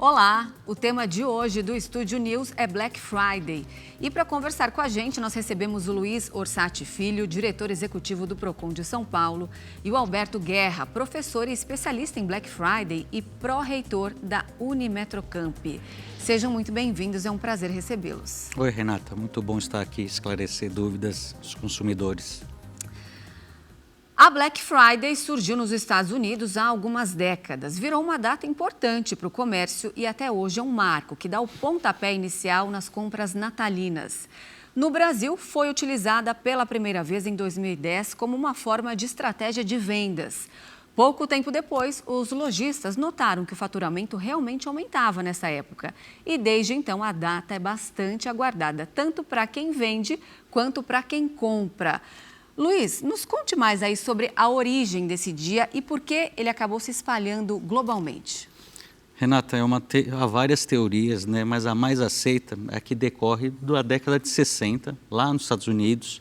Olá, o tema de hoje do Estúdio News é Black Friday. E para conversar com a gente, nós recebemos o Luiz Orsatti Filho, diretor executivo do Procon de São Paulo, e o Alberto Guerra, professor e especialista em Black Friday e pró-reitor da Unimetrocamp. Sejam muito bem-vindos, é um prazer recebê-los. Oi, Renata, muito bom estar aqui, esclarecer dúvidas dos consumidores. A Black Friday surgiu nos Estados Unidos há algumas décadas. Virou uma data importante para o comércio e até hoje é um marco que dá o pontapé inicial nas compras natalinas. No Brasil, foi utilizada pela primeira vez em 2010 como uma forma de estratégia de vendas. Pouco tempo depois, os lojistas notaram que o faturamento realmente aumentava nessa época. E desde então, a data é bastante aguardada, tanto para quem vende quanto para quem compra. Luiz, nos conte mais aí sobre a origem desse dia e por que ele acabou se espalhando globalmente. Renata, há várias teorias, né? Mas a mais aceita é a que decorre da década de 60, lá nos Estados Unidos.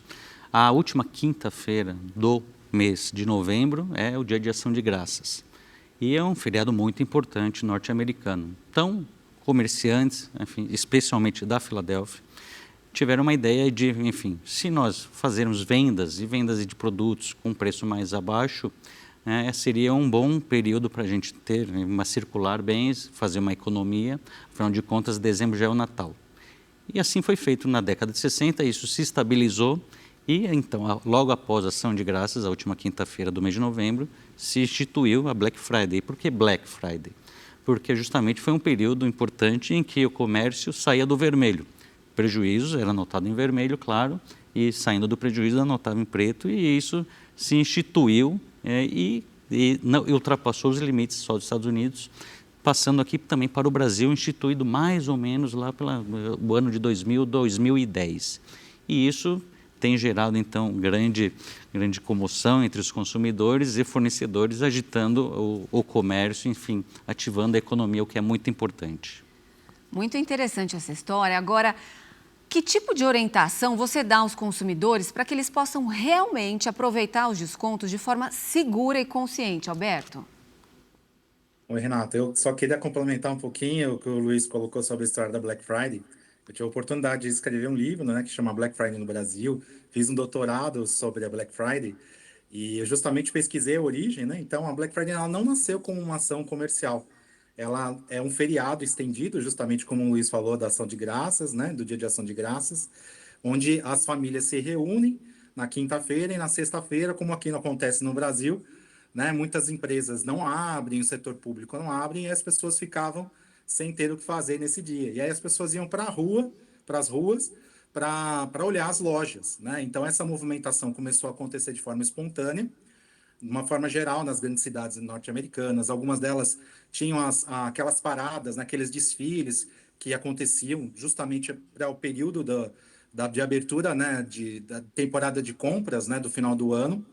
A última quinta-feira do mês de novembro é o Dia de Ação de Graças. E é um feriado muito importante norte-americano. Então, comerciantes, enfim, especialmente da Filadélfia, tiveram uma ideia de, enfim, se nós fazermos vendas de produtos com preço mais abaixo, seria um bom período para a gente ter uma circular bens, fazer uma economia, afinal de contas, dezembro já é o Natal. E assim foi feito na década de 60, isso se estabilizou e então, logo após a Ação de Graças, a última quinta-feira do mês de novembro, se instituiu a Black Friday. Por que Black Friday? Porque justamente foi um período importante em que o comércio saía do vermelho. Prejuízos era anotado em vermelho, claro, e saindo do prejuízo anotado em preto, e isso se instituiu e ultrapassou os limites só dos Estados Unidos, passando aqui também para o Brasil, instituído mais ou menos lá pelo ano de 2000, 2010. E isso tem gerado, então, grande comoção entre os consumidores e fornecedores, agitando o comércio, enfim, ativando a economia, o que é muito importante. Muito interessante essa história. Agora, que tipo de orientação você dá aos consumidores para que eles possam realmente aproveitar os descontos de forma segura e consciente, Alberto? Oi, Renato. Eu só queria complementar um pouquinho o que o Luiz colocou sobre a história da Black Friday. Eu tive a oportunidade de escrever um livro, né, que chama Black Friday no Brasil. Fiz um doutorado sobre a Black Friday e eu justamente pesquisei a origem, né? Então, a Black Friday ela não nasceu como uma ação comercial. Ela é um feriado estendido, justamente como o Luiz falou, da Ação de Graças, né, do Dia de Ação de Graças, onde as famílias se reúnem na quinta-feira e na sexta-feira, como aqui não acontece no Brasil, né, muitas empresas não abrem, o setor público não abre, e as pessoas ficavam sem ter o que fazer nesse dia. E aí as pessoas iam para a rua, para as ruas, para olhar as lojas, né? Então essa movimentação começou a acontecer de forma espontânea, de uma forma geral, nas grandes cidades norte-americanas. Algumas delas tinham aquelas paradas, naqueles desfiles que aconteciam justamente para o período de abertura, né, da temporada de compras, né, do final do ano.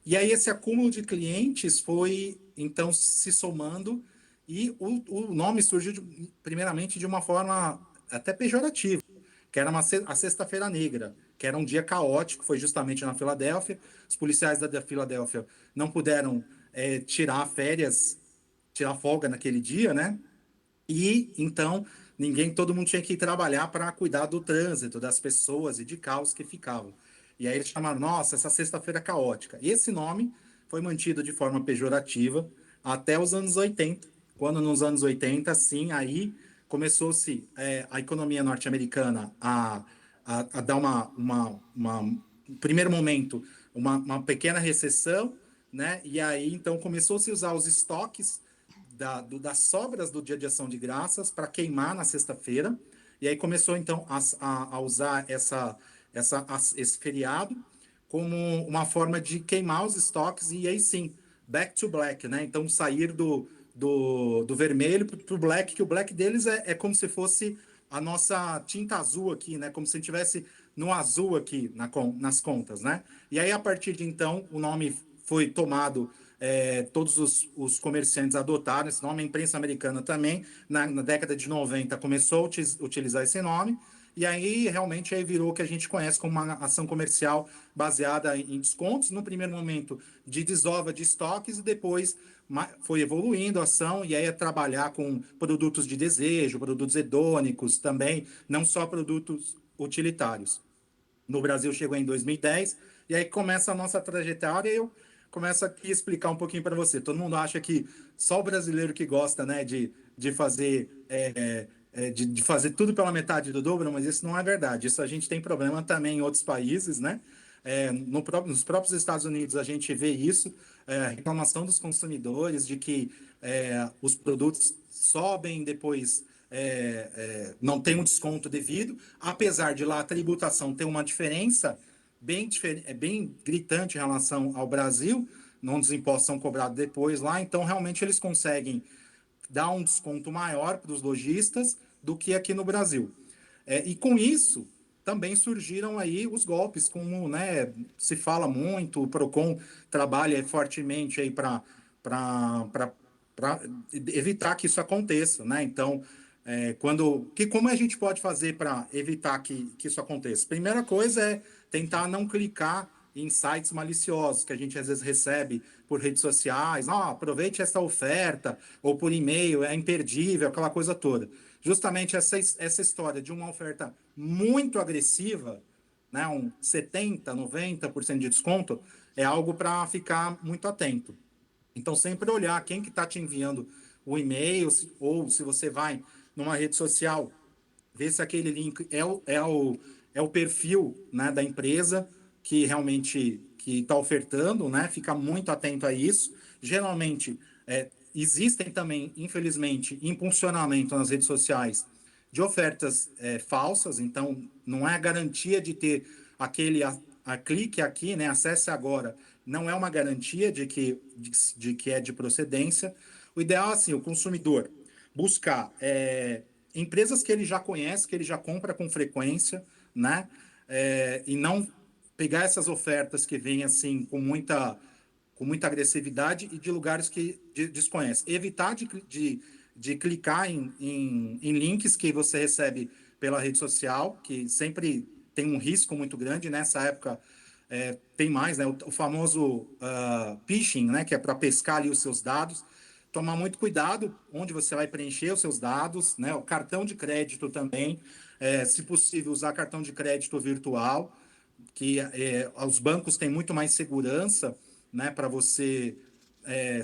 E aí esse acúmulo de clientes foi, então, se somando e o nome surgiu, primeiramente, de uma forma até pejorativa, que era a Sexta-feira Negra, que era um dia caótico, foi justamente na Filadélfia. Os policiais da Filadélfia não puderam tirar férias, tirar folga naquele dia, né? E então todo mundo tinha que ir trabalhar para cuidar do trânsito, das pessoas e de caos que ficavam. E aí eles chamaram, nossa, essa sexta-feira caótica. E esse nome foi mantido de forma pejorativa até os anos 80, quando nos anos 80, sim, aí começou-se a economia norte-americana a dar no primeiro momento, uma pequena recessão, né? E aí, então, começou-se a usar os estoques das sobras do Dia de Ação de Graças para queimar na sexta-feira. E aí começou, então, a usar esse feriado como uma forma de queimar os estoques e aí sim, back to black, né? Então, sair do vermelho para o black, que o black deles é como se fosse a nossa tinta azul aqui, né? Como se a gente tivesse no azul aqui nas contas, né? E aí, a partir de então, o nome foi tomado, todos os comerciantes adotaram esse nome, a imprensa americana também, na década de 90, começou a utilizar esse nome, e aí realmente aí virou o que a gente conhece como uma ação comercial baseada em descontos, no primeiro momento de desova de estoques e depois foi evoluindo a ação e aí é trabalhar com produtos de desejo, produtos hedônicos também, não só produtos utilitários. No Brasil chegou em 2010, e aí começa a nossa trajetória e eu começo aqui a explicar um pouquinho para você. Todo mundo acha que só o brasileiro que gosta, né, de fazer de fazer tudo pela metade do dobro, mas isso não é verdade. Isso a gente tem problema também em outros países, né? Nos próprios Estados Unidos a gente vê isso, reclamação dos consumidores de que os produtos sobem depois não tem um desconto devido, apesar de lá a tributação ter uma diferença bem gritante em relação ao Brasil, onde os impostos são cobrados depois lá, então realmente eles conseguem dar um desconto maior para os lojistas do que aqui no Brasil. E com isso também surgiram aí os golpes, como, né, se fala muito, o Procon trabalha fortemente aí para evitar que isso aconteça, né? Então, como a gente pode fazer para evitar que isso aconteça? Primeira coisa é tentar não clicar em sites maliciosos que a gente às vezes recebe por redes sociais. Aproveite essa oferta, ou por e-mail, é imperdível, aquela coisa toda. Justamente essa história de uma oferta muito agressiva, né, um 70%, 90% de desconto, é algo para ficar muito atento. Então, sempre olhar quem que está te enviando o e-mail, ou se você vai numa rede social, ver se aquele link é o perfil, né, da empresa que realmente que está ofertando, né? Fica muito atento a isso. Geralmente, existem também, infelizmente, impulsionamento nas redes sociais de ofertas falsas, então não é a garantia de ter aquele clique aqui, né? Acesse agora, não é uma garantia de que é de procedência. O ideal é assim, o consumidor buscar empresas que ele já conhece, que ele já compra com frequência, né? E não pegar essas ofertas que vêm assim com muita agressividade e de lugares que desconhece. Evitar de clicar em links que você recebe pela rede social, que sempre tem um risco muito grande. Nessa época tem mais, né? O famoso phishing, né? Que é para pescar ali os seus dados. Tomar muito cuidado onde você vai preencher os seus dados, né? O cartão de crédito também, se possível, usar cartão de crédito virtual, que os bancos têm muito mais segurança, né, para você,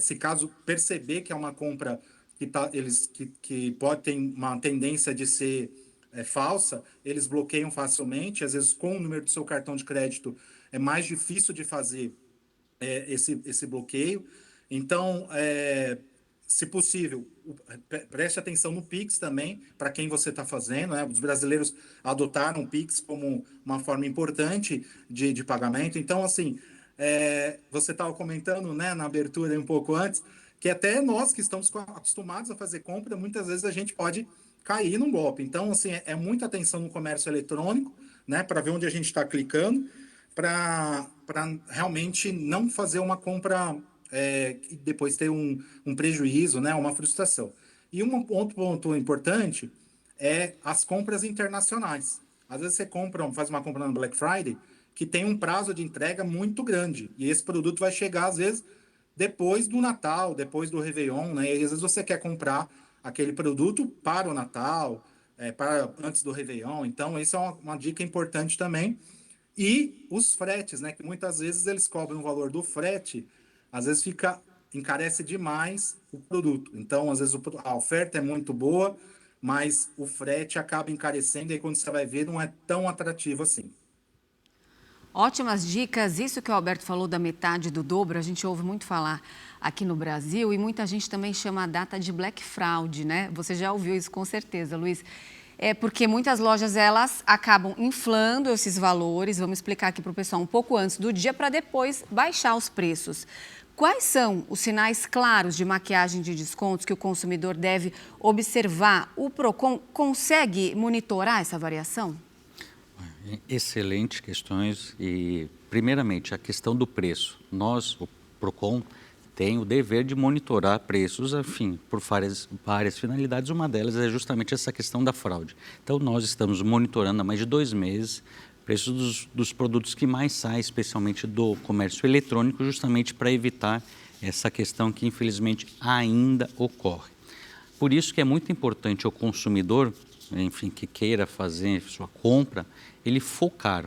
se caso perceber que é uma compra que pode ter uma tendência de ser falsa, eles bloqueiam facilmente. Às vezes, com o número do seu cartão de crédito, é mais difícil de fazer esse bloqueio. Então, se possível, preste atenção no Pix também, para quem você está fazendo, né? Os brasileiros adotaram o Pix como uma forma importante de pagamento. Então, assim, você estava comentando, né, na abertura um pouco antes, que até nós que estamos acostumados a fazer compra, muitas vezes a gente pode cair num golpe. Então, assim, muita atenção no comércio eletrônico, né, para ver onde a gente está clicando, para realmente não fazer uma compra e depois ter um prejuízo, né, uma frustração. E outro ponto importante é as compras internacionais. Às vezes você faz uma compra no Black Friday que tem um prazo de entrega muito grande, e esse produto vai chegar, às vezes, depois do Natal, depois do Réveillon, né? E às vezes você quer comprar aquele produto para o Natal, para antes do Réveillon. Então, isso é uma dica importante também. E os fretes, né? Que muitas vezes eles cobram o valor do frete, às vezes encarece demais o produto. Então, às vezes a oferta é muito boa, mas o frete acaba encarecendo, e aí quando você vai ver, não é tão atrativo assim. Ótimas dicas. Isso que o Alberto falou da metade do dobro, a gente ouve muito falar aqui no Brasil e muita gente também chama a data de Black Fraud, né? Você já ouviu isso com certeza, Luiz. É porque muitas lojas, elas acabam inflando esses valores, vamos explicar aqui para o pessoal, um pouco antes do dia para depois baixar os preços. Quais são os sinais claros de maquiagem de descontos que o consumidor deve observar? O Procon consegue monitorar essa variação? Excelentes questões e, primeiramente, a questão do preço. Nós, o Procon, tem o dever de monitorar preços, enfim, por várias finalidades. Uma delas é justamente essa questão da fraude. Então, nós estamos monitorando há mais de 2 meses preços dos produtos que mais saem, especialmente do comércio eletrônico, justamente para evitar essa questão que, infelizmente, ainda ocorre. Por isso que é muito importante o consumidor, enfim, que queira fazer sua compra, ele focar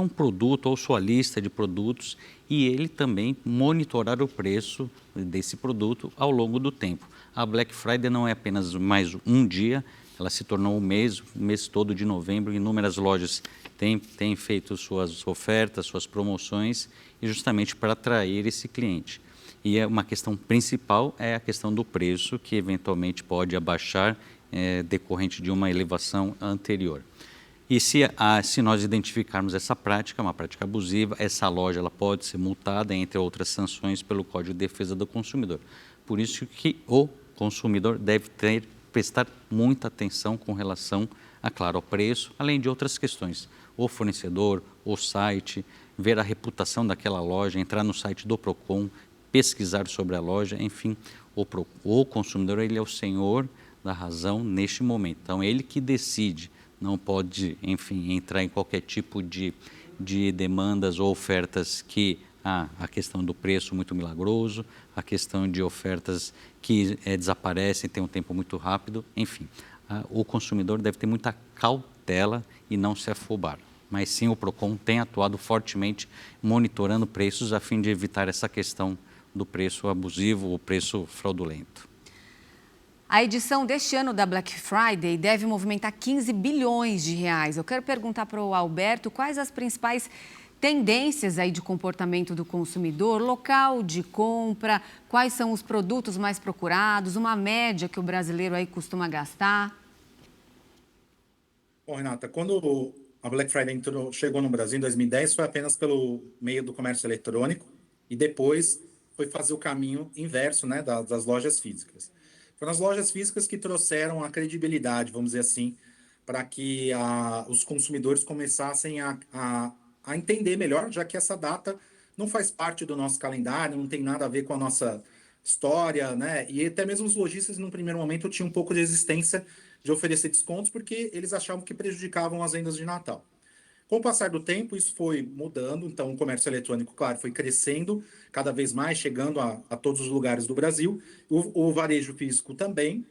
um produto ou sua lista de produtos e ele também monitorar o preço desse produto ao longo do tempo. A Black Friday não é apenas mais um dia, ela se tornou o mês todo de novembro. Inúmeras lojas têm feito suas ofertas, suas promoções, e justamente para atrair esse cliente. E uma questão principal é a questão do preço, que eventualmente pode abaixar decorrente de uma elevação anterior. E se nós identificarmos essa prática, uma prática abusiva, essa loja ela pode ser multada, entre outras sanções, pelo Código de Defesa do Consumidor. Por isso que o consumidor deve prestar muita atenção com relação, claro, ao preço, além de outras questões. O fornecedor, o site, ver a reputação daquela loja, entrar no site do Procon, pesquisar sobre a loja, enfim, o consumidor ele é o senhor da razão neste momento. Então, ele que decide, não pode, enfim, entrar em qualquer tipo de demandas ou ofertas que a questão do preço muito milagroso, a questão de ofertas que desaparecem, tem um tempo muito rápido, enfim. O consumidor deve ter muita cautela e não se afobar. Mas sim, o Procon tem atuado fortemente monitorando preços a fim de evitar essa questão do preço abusivo ou preço fraudulento. A edição deste ano da Black Friday deve movimentar 15 bilhões de reais. Eu quero perguntar para o Alberto quais as principais tendências aí de comportamento do consumidor, local de compra, quais são os produtos mais procurados, uma média que o brasileiro aí costuma gastar. Bom, Renata, quando a Black Friday chegou no Brasil em 2010, foi apenas pelo meio do comércio eletrônico e depois foi fazer o caminho inverso, né, das lojas físicas. Foram as lojas físicas que trouxeram a credibilidade, vamos dizer assim, para que os consumidores começassem a entender melhor, já que essa data não faz parte do nosso calendário, não tem nada a ver com a nossa história, né? E até mesmo os lojistas, num primeiro momento, tinham um pouco de resistência de oferecer descontos, porque eles achavam que prejudicavam as vendas de Natal. Com o passar do tempo, isso foi mudando, então o comércio eletrônico, claro, foi crescendo cada vez mais, chegando a todos os lugares do Brasil, o varejo físico também,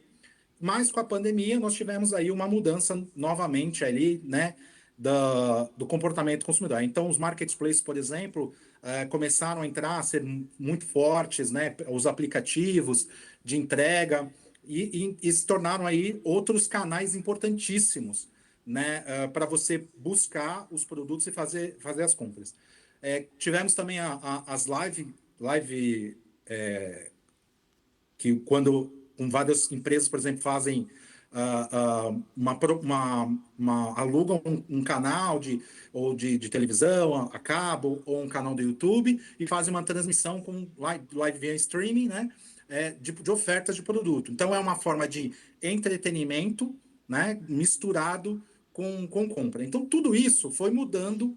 mas com a pandemia nós tivemos aí uma mudança novamente ali, né, do comportamento do consumidor. Então os marketplaces, por exemplo, começaram a entrar, a ser muito fortes, né, os aplicativos de entrega, e se tornaram aí outros canais importantíssimos, né, para você buscar os produtos e fazer as compras. Tivemos também as live que quando com várias empresas, por exemplo, fazem alugam um canal de televisão a cabo ou um canal do YouTube e fazem uma transmissão com live via streaming, né? De ofertas de produto. Então é uma forma de entretenimento, né? Misturado com compra. Então tudo isso foi mudando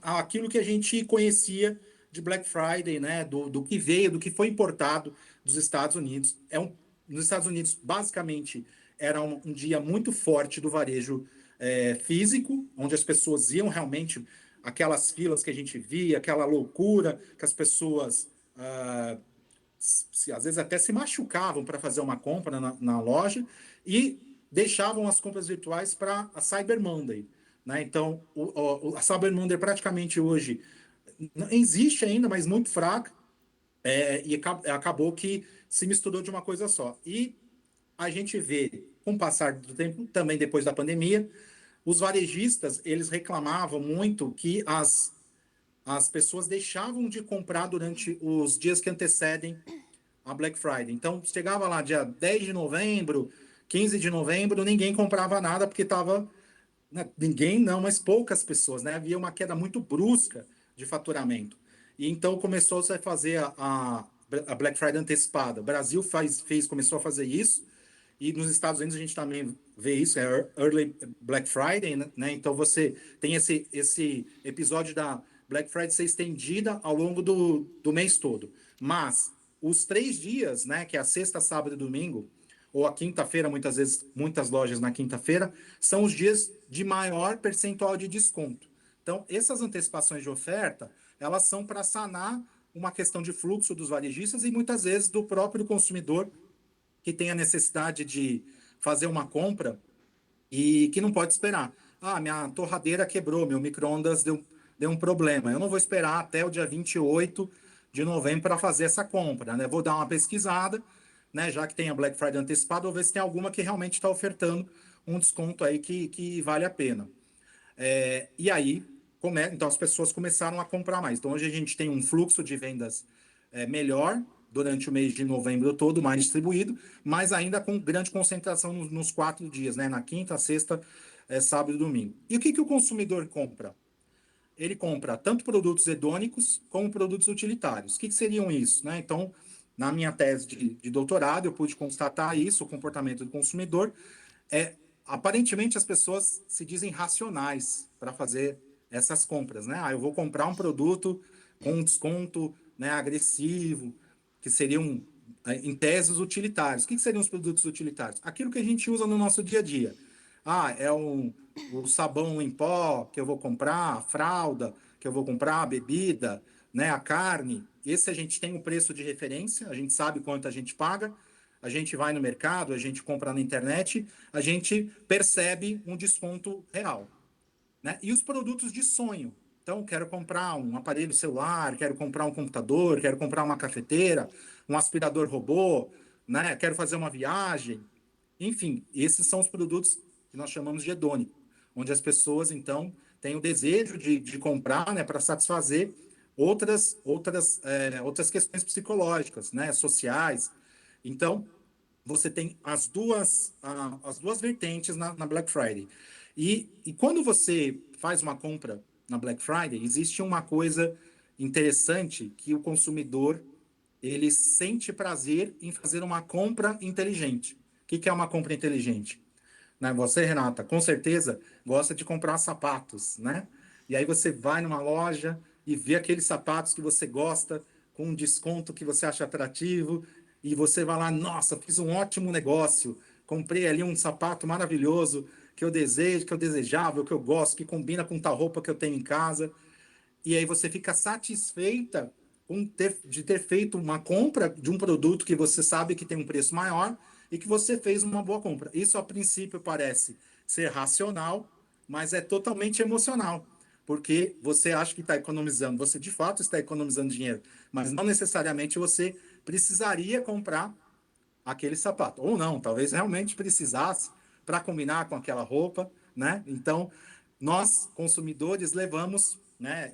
aquilo que a gente conhecia de Black Friday, né? Do que veio, do que foi importado dos Estados Unidos. Nos Estados Unidos, basicamente, era um dia muito forte do varejo físico, onde as pessoas iam realmente, aquelas filas que a gente via, aquela loucura que as pessoas às vezes até se machucavam para fazer uma compra na loja e deixavam as compras virtuais para a Cyber Monday, né? Então, a Cyber Monday praticamente hoje não existe ainda, mas muito fraca, e acabou que se misturou de uma coisa só. E a gente vê, com o passar do tempo, também depois da pandemia, os varejistas, eles reclamavam muito que as pessoas deixavam de comprar durante os dias que antecedem a Black Friday. Então, chegava lá dia 10 de novembro, 15 de novembro, ninguém comprava nada porque estava... Ninguém não, mas poucas pessoas, né? Havia uma queda muito brusca de faturamento. E então começou-se a fazer a Black Friday antecipada. O Brasil começou a fazer isso, e nos Estados Unidos a gente também vê isso, Early Black Friday, né? Então você tem esse episódio da Black Friday ser estendida ao longo do mês todo. Mas os 3 dias, né, que é a sexta, sábado e domingo, ou a quinta-feira, muitas vezes, muitas lojas na quinta-feira, são os dias de maior percentual de desconto. Então, essas antecipações de oferta, elas são para sanar uma questão de fluxo dos varejistas e muitas vezes do próprio consumidor que tem a necessidade de fazer uma compra e que não pode esperar. Ah, minha torradeira quebrou, meu micro-ondas deu um problema. Eu não vou esperar até o dia 28 de novembro para fazer essa compra, né? Vou dar uma pesquisada, né? Já que tem a Black Friday antecipada, vou ver se tem alguma que realmente está ofertando um desconto aí que vale a pena. E aí, então as pessoas começaram a comprar mais. Então hoje a gente tem um fluxo de vendas melhor durante o mês de novembro todo, mais distribuído, mas ainda com grande concentração nos 4 dias, né? Na quinta, sexta, sábado e domingo. E o que o consumidor compra? Ele compra tanto produtos hedônicos como produtos utilitários. O que seriam isso, né? Então, na minha tese de doutorado, eu pude constatar isso, o comportamento do consumidor. Aparentemente, as pessoas se dizem racionais para fazer essas compras, né? Ah, eu vou comprar um produto com um desconto, né, agressivo, que seriam, em tese, os utilitários. O que seriam os produtos utilitários? Aquilo que a gente usa no nosso dia a dia. Ah, o sabão em pó que eu vou comprar, a fralda que eu vou comprar, a bebida, né, a carne. Esse a gente tem um preço de referência, a gente sabe quanto a gente paga, a gente vai no mercado, a gente compra na internet, a gente percebe um desconto real, né? E os produtos de sonho. Então, quero comprar um aparelho celular, quero comprar um computador, quero comprar uma cafeteira, um aspirador robô, né? Quero fazer uma viagem. Enfim, esses são os produtos que nós chamamos de hedônico, onde as pessoas, então, têm o desejo de comprar, né, para satisfazer outras questões psicológicas, né, sociais. Então, você tem as duas vertentes na Black Friday. E quando você faz uma compra na Black Friday, existe uma coisa interessante que o consumidor ele sente prazer em fazer uma compra inteligente. O que é uma compra inteligente? Né? Você, Renata, com certeza gosta de comprar sapatos, né? E aí você vai numa loja e vê aqueles sapatos que você gosta, com um desconto que você acha atrativo, e você vai lá, nossa, fiz um ótimo negócio, comprei ali um sapato maravilhoso que eu desejo, que eu desejava, que eu gosto, que combina com tal roupa que eu tenho em casa. E aí você fica satisfeita de ter feito uma compra de um produto que você sabe que tem um preço maior e que você fez uma boa compra. Isso, a princípio, parece ser racional, mas é totalmente emocional, porque você acha que está economizando, você de fato está economizando dinheiro, mas não necessariamente você precisaria comprar aquele sapato. Ou não, talvez realmente precisasse para combinar com aquela roupa, né? Então, nós, consumidores, levamos, né,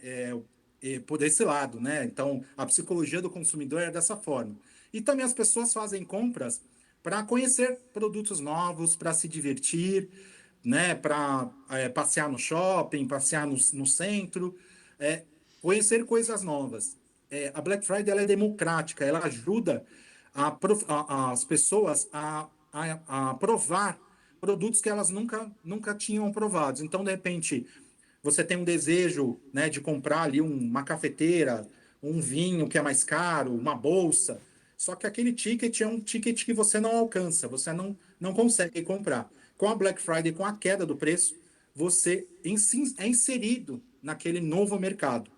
por esse lado, né? Então, a psicologia do consumidor é dessa forma. E também as pessoas fazem compras para conhecer produtos novos, para se divertir, né? Para passear no shopping, passear no centro, é, conhecer coisas novas. A Black Friday ela é democrática, ela ajuda as pessoas a provar produtos que elas nunca tinham provados. Então, de repente, você tem um desejo, né, de comprar ali uma cafeteira, um vinho que é mais caro, uma bolsa. Só que aquele ticket é um ticket que você não alcança, você não consegue comprar. Com a Black Friday, com a queda do preço, você é inserido naquele novo mercado.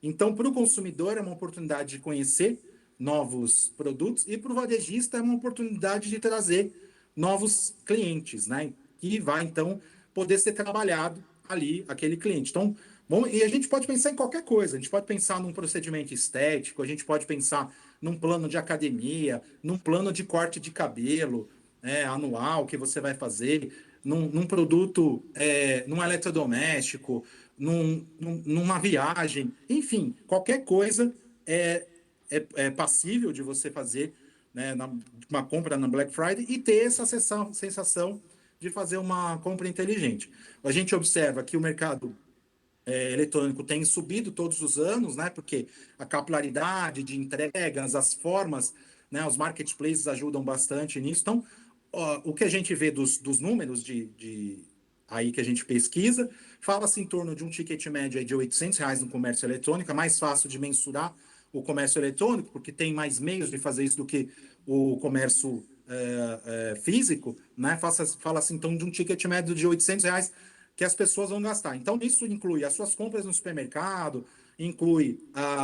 Então, para o consumidor é uma oportunidade de conhecer novos produtos e para o varejista é uma oportunidade de trazer novos clientes, né? Que vai, então, poder ser trabalhado ali, aquele cliente. Então, bom, e a gente pode pensar em qualquer coisa, a gente pode pensar num procedimento estético, a gente pode pensar num plano de academia, num plano de corte de cabelo, anual que você vai fazer, num produto, num eletrodoméstico, numa viagem, enfim, qualquer coisa é passível de você fazer, né, uma compra na Black Friday e ter essa sensação de fazer uma compra inteligente. A gente observa que o mercado eletrônico tem subido todos os anos, né? Porque a capilaridade de entregas, as formas, né? Os marketplaces ajudam bastante nisso. Então, o que a gente vê dos números aí que a gente pesquisa, fala-se em torno de um ticket médio aí de R$ 800 no comércio eletrônico, é mais fácil de mensurar o comércio eletrônico, porque tem mais meios de fazer isso do que o comércio físico, né? Fala-se então de um ticket médio de R$ 800 que as pessoas vão gastar. Então, isso inclui as suas compras no supermercado, inclui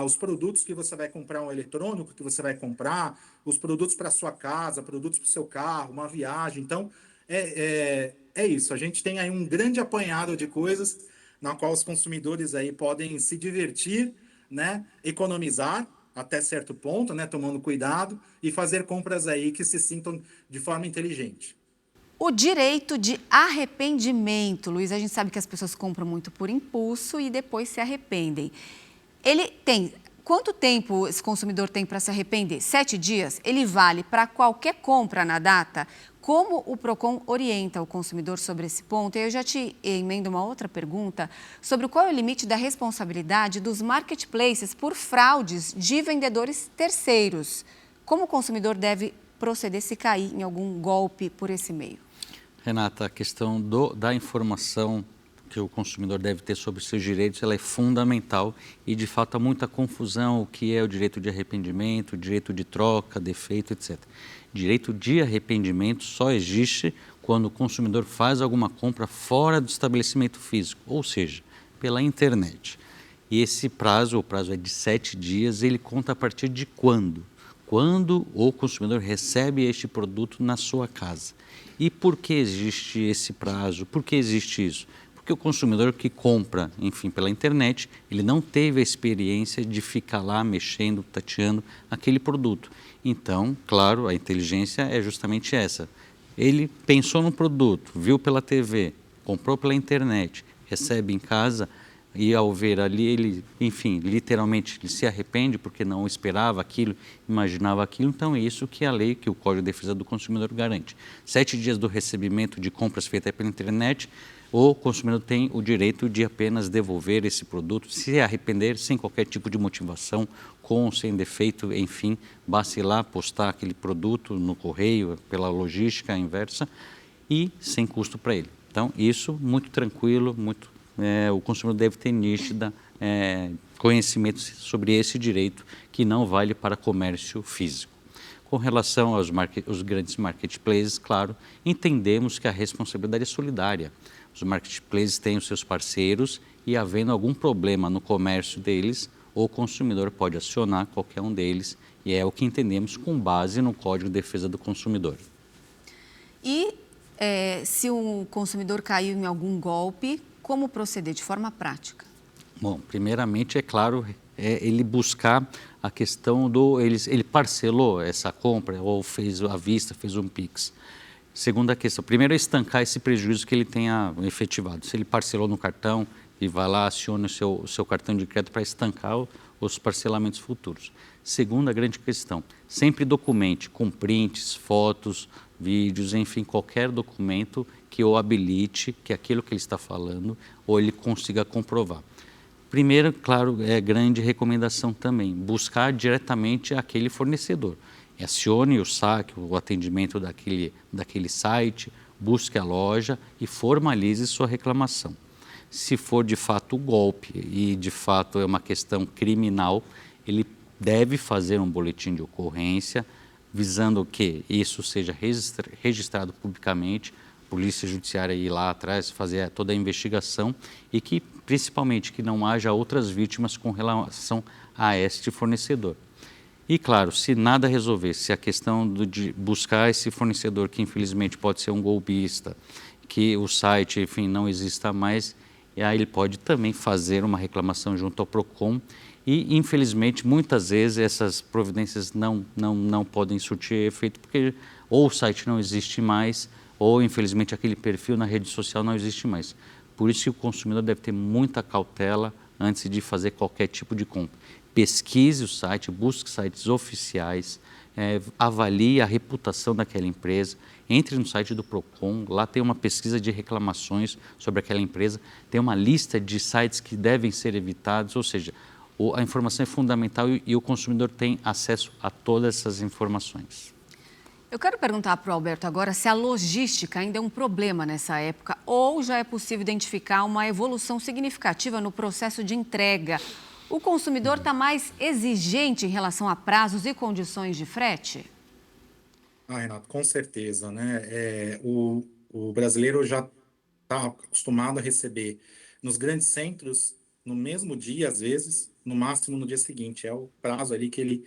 os produtos que você vai comprar, um eletrônico que você vai comprar, os produtos para sua casa, produtos para o seu carro, uma viagem. Então, é isso. A gente tem aí um grande apanhado de coisas na qual os consumidores aí podem se divertir, né? Economizar até certo ponto, né? Tomando cuidado e fazer compras aí que se sintam de forma inteligente. O direito de arrependimento, Luiz, a gente sabe que as pessoas compram muito por impulso e depois se arrependem. Ele tem... Quanto tempo esse consumidor tem para se arrepender? 7 dias? Ele vale para qualquer compra na data? Como o PROCON orienta o consumidor sobre esse ponto? Eu já te emendo uma outra pergunta sobre qual é o limite da responsabilidade dos marketplaces por fraudes de vendedores terceiros. Como o consumidor deve proceder se cair em algum golpe por esse meio? Renata, a questão da informação que o consumidor deve ter sobre seus direitos, ela é fundamental e, de fato, há muita confusão o que é o direito de arrependimento, o direito de troca, defeito, etc. Direito de arrependimento só existe quando o consumidor faz alguma compra fora do estabelecimento físico, ou seja, pela internet. E esse prazo, o prazo é de 7 dias, ele conta a partir de quando? Quando o consumidor recebe este produto na sua casa. E por que existe esse prazo? Por que existe isso? Porque o consumidor que compra, enfim, pela internet, ele não teve a experiência de ficar lá mexendo, tateando aquele produto. Então, claro, a inteligência é justamente essa. Ele pensou no produto, viu pela TV, comprou pela internet, recebe em casa e ao ver ali ele, enfim, literalmente ele se arrepende porque não esperava aquilo, imaginava aquilo. Então é isso que a lei, que o Código de Defesa do Consumidor garante. 7 dias do recebimento de compras feitas pela internet, o consumidor tem o direito de apenas devolver esse produto, se arrepender sem qualquer tipo de motivação, com ou sem defeito, enfim, basta ir lá postar aquele produto no correio, pela logística inversa e sem custo para ele. Então isso muito tranquilo, o consumidor deve ter nítida conhecimento sobre esse direito que não vale para comércio físico. Com relação aos grandes marketplaces, claro, entendemos que a responsabilidade é solidária. Os marketplaces têm os seus parceiros e, havendo algum problema no comércio deles, o consumidor pode acionar qualquer um deles e é o que entendemos com base no Código de Defesa do Consumidor. E se o consumidor caiu em algum golpe, como proceder de forma prática? Bom, primeiramente, é claro, ele buscar a questão ele parcelou essa compra ou fez à vista, fez um Pix. Segunda questão, primeiro é estancar esse prejuízo que ele tenha efetivado. Se ele parcelou no cartão e vai lá, aciona o seu cartão de crédito para estancar os parcelamentos futuros. Segunda grande questão, sempre documente com prints, fotos, vídeos, enfim, qualquer documento que o habilite, que aquilo que ele está falando, ou ele consiga comprovar. Primeiro, claro, grande recomendação também, buscar diretamente aquele fornecedor. Acione o saque, o atendimento daquele site, busque a loja e formalize sua reclamação. Se for de fato golpe e de fato é uma questão criminal, ele deve fazer um boletim de ocorrência, visando que isso seja registrado publicamente, a Polícia Judiciária ir lá atrás, fazer toda a investigação e que, principalmente, que não haja outras vítimas com relação a este fornecedor. E, claro, se nada resolver, se a questão de buscar esse fornecedor, que infelizmente pode ser um golpista, que o site, enfim, não exista mais, e aí ele pode também fazer uma reclamação junto ao PROCON e, infelizmente, muitas vezes essas providências não podem surtir efeito porque ou o site não existe mais ou, infelizmente, aquele perfil na rede social não existe mais. Por isso que o consumidor deve ter muita cautela antes de fazer qualquer tipo de compra. Pesquise o site, busque sites oficiais, avalie a reputação daquela empresa, entre no site do PROCON, lá tem uma pesquisa de reclamações sobre aquela empresa, tem uma lista de sites que devem ser evitados, ou seja, a informação é fundamental e o consumidor tem acesso a todas essas informações. Eu quero perguntar para o Alberto agora se a logística ainda é um problema nessa época ou já é possível identificar uma evolução significativa no processo de entrega O consumidor está mais exigente em relação a prazos e condições de frete? Renato, com certeza, né? O brasileiro já está acostumado a receber nos grandes centros no mesmo dia, às vezes, no máximo no dia seguinte. É o prazo ali que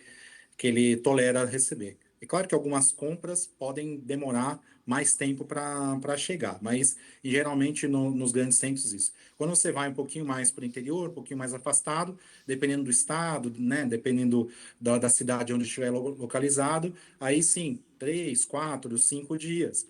ele tolera receber. É claro que algumas compras podem demorar mais tempo para chegar, mas e geralmente nos grandes centros isso. Quando você vai um pouquinho mais para o interior, um pouquinho mais afastado, dependendo do estado, né, dependendo da cidade onde estiver localizado, aí sim, 3, 4, 5 dias.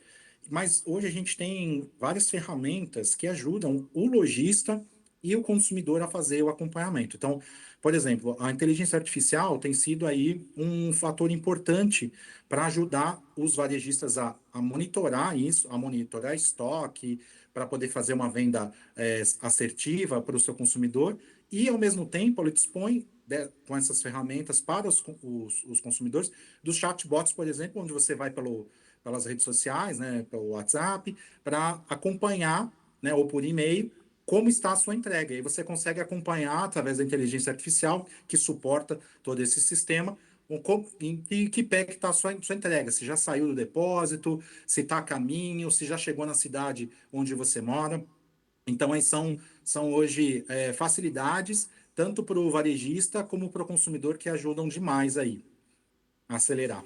Mas hoje a gente tem várias ferramentas que ajudam o lojista e o consumidor a fazer o acompanhamento. Então, por exemplo, a inteligência artificial tem sido aí um fator importante para ajudar os varejistas a monitorar isso, a monitorar estoque, para poder fazer uma venda assertiva para o seu consumidor e, ao mesmo tempo, ele dispõe com essas ferramentas para os consumidores dos chatbots, por exemplo, onde você vai pelas redes sociais, né, pelo WhatsApp, para acompanhar, né, ou por e-mail, como está a sua entrega. E você consegue acompanhar através da inteligência artificial, que suporta todo esse sistema, em que pé que está a sua entrega. Se já saiu do depósito, se está a caminho, se já chegou na cidade onde você mora. Então, aí são hoje facilidades, tanto para o varejista como para o consumidor, que ajudam demais aí a acelerar.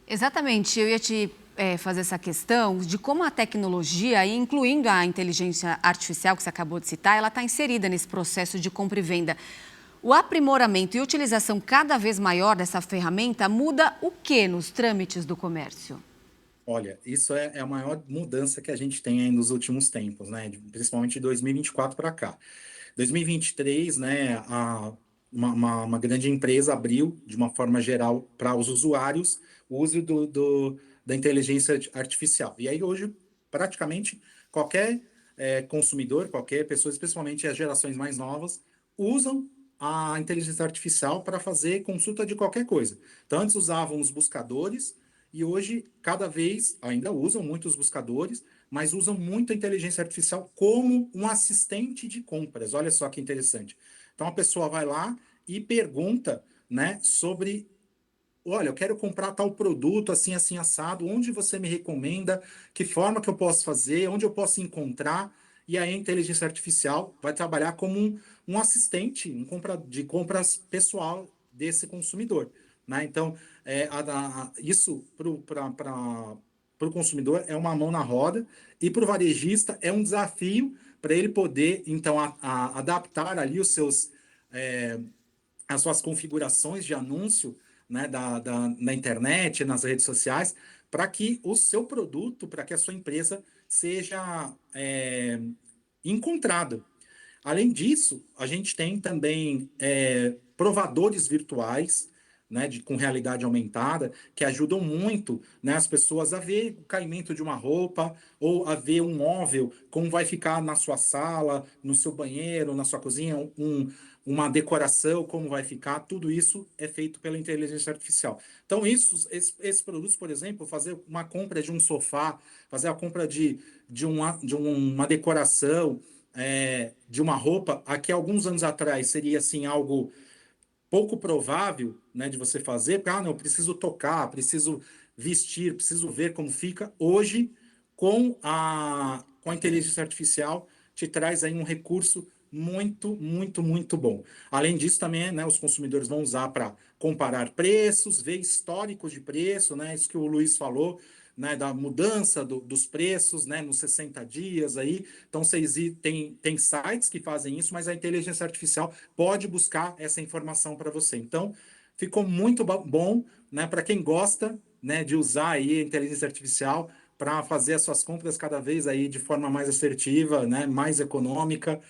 Exatamente, eu ia te fazer essa questão de como a tecnologia, incluindo a inteligência artificial que você acabou de citar, ela está inserida nesse processo de compra e venda. O aprimoramento e utilização cada vez maior dessa ferramenta muda o que nos trâmites do comércio? Olha, isso é a maior mudança que a gente tem aí nos últimos tempos, né? Principalmente de 2024 para cá. 2023, né, uma grande empresa abriu, de uma forma geral, para os usuários, o uso da inteligência artificial. E aí, hoje, praticamente, qualquer consumidor, qualquer pessoa, especialmente as gerações mais novas, usam a inteligência artificial para fazer consulta de qualquer coisa. Então, antes usavam os buscadores, e hoje, cada vez, ainda usam muitos buscadores, mas usam muito a inteligência artificial como um assistente de compras. Olha só que interessante. Então, a pessoa vai lá e pergunta, né, sobre, olha, eu quero comprar tal produto, assim, assim, assado, onde você me recomenda, que forma que eu posso fazer, onde eu posso encontrar, e aí a inteligência artificial vai trabalhar como um assistente, de compras pessoal desse consumidor, né? Então, isso para o consumidor é uma mão na roda, e para o varejista é um desafio para ele poder, então, adaptar ali as suas configurações de anúncio, né, na internet, nas redes sociais, para que o seu produto, para que a sua empresa seja encontrada. Além disso, a gente tem também provadores virtuais, né, com realidade aumentada, que ajudam muito, né, as pessoas a ver o caimento de uma roupa ou a ver um móvel, como vai ficar na sua sala, no seu banheiro, na sua cozinha, uma decoração, como vai ficar. Tudo isso é feito pela inteligência artificial. Então, esses produtos, por exemplo, fazer uma compra de um sofá, fazer a compra de uma decoração, de uma roupa, aqui alguns anos atrás seria assim algo pouco provável, né, de você fazer, porque, não, eu preciso tocar, preciso vestir, preciso ver como fica. Hoje, com a inteligência artificial, te traz aí um recurso muito, muito, muito bom. Além disso, também, né, os consumidores vão usar para comparar preços, ver históricos de preço, né, isso que o Luiz falou, né, da mudança dos preços, né, nos 60 dias aí. Então, tem sites que fazem isso, mas a inteligência artificial pode buscar essa informação para você. Então, ficou muito bom, né, para quem gosta, né, de usar aí a inteligência artificial para fazer as suas compras cada vez aí de forma mais assertiva, né, mais econômica,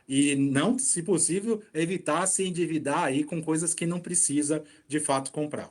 e não, se possível, evitar se endividar aí com coisas que não precisa de fato comprar.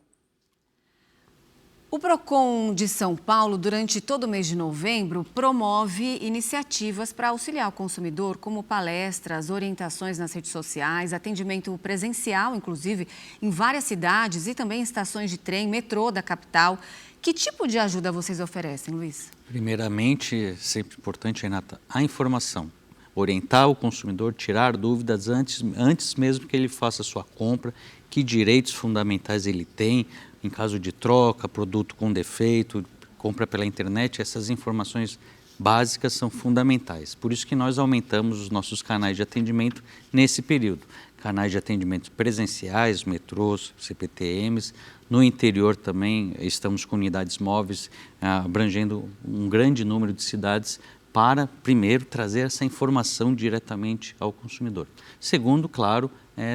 O Procon de São Paulo, durante todo o mês de novembro, promove iniciativas para auxiliar o consumidor, como palestras, orientações nas redes sociais, atendimento presencial, inclusive, em várias cidades e também estações de trem, metrô da capital. Que tipo de ajuda vocês oferecem, Luiz? Primeiramente, sempre importante, Renata, a informação. orientar o consumidor, tirar dúvidas antes mesmo que ele faça a sua compra, que direitos fundamentais ele tem, em caso de troca, produto com defeito, compra pela internet, essas informações básicas são fundamentais. Por isso que nós aumentamos os nossos canais de atendimento nesse período. Canais de atendimento presenciais, metrôs, CPTMs. No interior também estamos com unidades móveis abrangendo um grande número de cidades para, primeiro, trazer essa informação diretamente ao consumidor. Segundo, claro,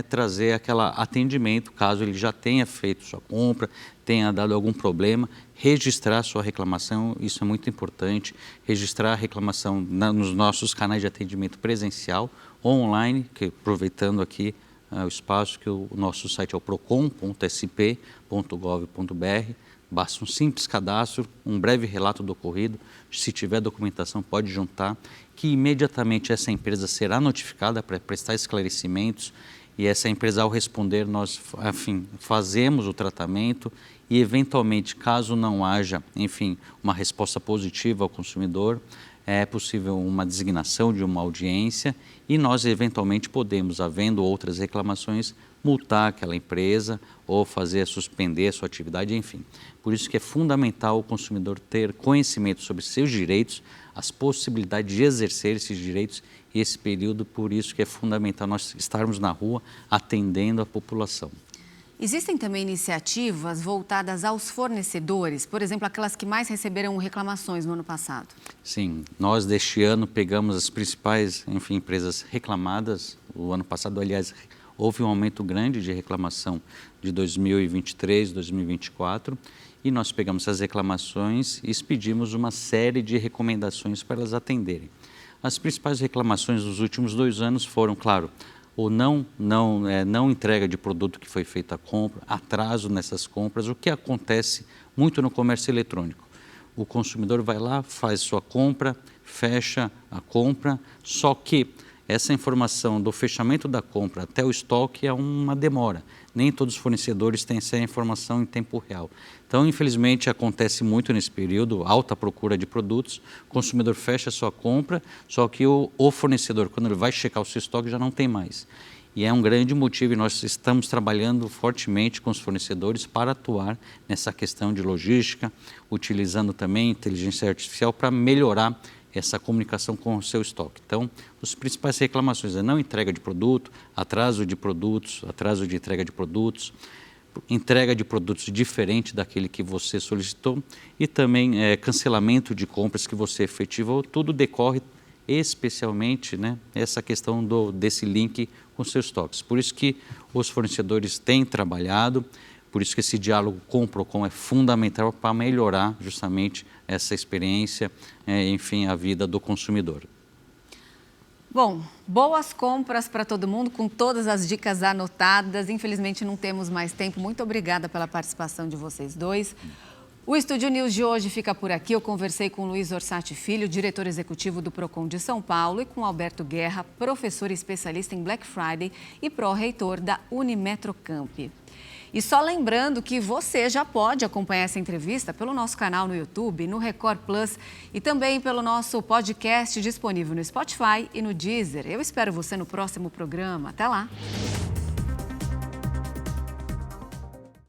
trazer aquele atendimento, caso ele já tenha feito sua compra, tenha dado algum problema, registrar sua reclamação, isso é muito importante, registrar a reclamação nos nossos canais de atendimento presencial ou online, que aproveitando aqui o espaço, que o nosso site é o procon.sp.gov.br, basta um simples cadastro, um breve relato do ocorrido, se tiver documentação pode juntar, que imediatamente essa empresa será notificada para prestar esclarecimentos e essa empresa, ao responder, nós, enfim, fazemos o tratamento e, eventualmente, caso não haja, enfim, uma resposta positiva ao consumidor, é possível uma designação de uma audiência e nós, eventualmente, podemos, havendo outras reclamações, multar aquela empresa ou suspender a sua atividade, enfim. Por isso que é fundamental o consumidor ter conhecimento sobre seus direitos, as possibilidades de exercer esses direitos e esse período, por isso que é fundamental nós estarmos na rua atendendo a população. Existem também iniciativas voltadas aos fornecedores, por exemplo, aquelas que mais receberam reclamações no ano passado? Sim, nós deste ano pegamos as principais, enfim, empresas reclamadas. O ano passado, aliás, houve um aumento grande de reclamação de 2023, 2024, e nós pegamos essas reclamações e expedimos uma série de recomendações para elas atenderem. As principais reclamações dos últimos 2 anos foram, claro, ou não entrega de produto que foi feita a compra, atraso nessas compras, o que acontece muito no comércio eletrônico. O consumidor vai lá, faz sua compra, fecha a compra, só que essa informação do fechamento da compra até o estoque é uma demora. Nem todos os fornecedores têm essa informação em tempo real. Então, infelizmente, acontece muito nesse período, alta procura de produtos, o consumidor fecha a sua compra, só que o fornecedor, quando ele vai checar o seu estoque, já não tem mais. E é um grande motivo e nós estamos trabalhando fortemente com os fornecedores para atuar nessa questão de logística, utilizando também inteligência artificial para melhorar essa comunicação com o seu estoque. Então, as principais reclamações é não entrega de produto, atraso de produtos, atraso de entrega de produtos diferente daquele que você solicitou e também cancelamento de compras que você efetivou. Tudo decorre especialmente essa questão desse link com seus estoques. Por isso que os fornecedores têm trabalhado, por isso que esse diálogo com o Procon é fundamental para melhorar justamente essa experiência, enfim, a vida do consumidor. Bom, boas compras para todo mundo, com todas as dicas anotadas. Infelizmente não temos mais tempo. Muito obrigada pela participação de vocês dois. O Estúdio News de hoje fica por aqui. Eu conversei com Luiz Orsatti Filho, diretor executivo do Procon de São Paulo, e com Alberto Guerra, professor e especialista em Black Friday e pró-reitor da Unimetrocamp. E só lembrando que você já pode acompanhar essa entrevista pelo nosso canal no YouTube, no Record Plus e também pelo nosso podcast disponível no Spotify e no Deezer. Eu espero você no próximo programa. Até lá!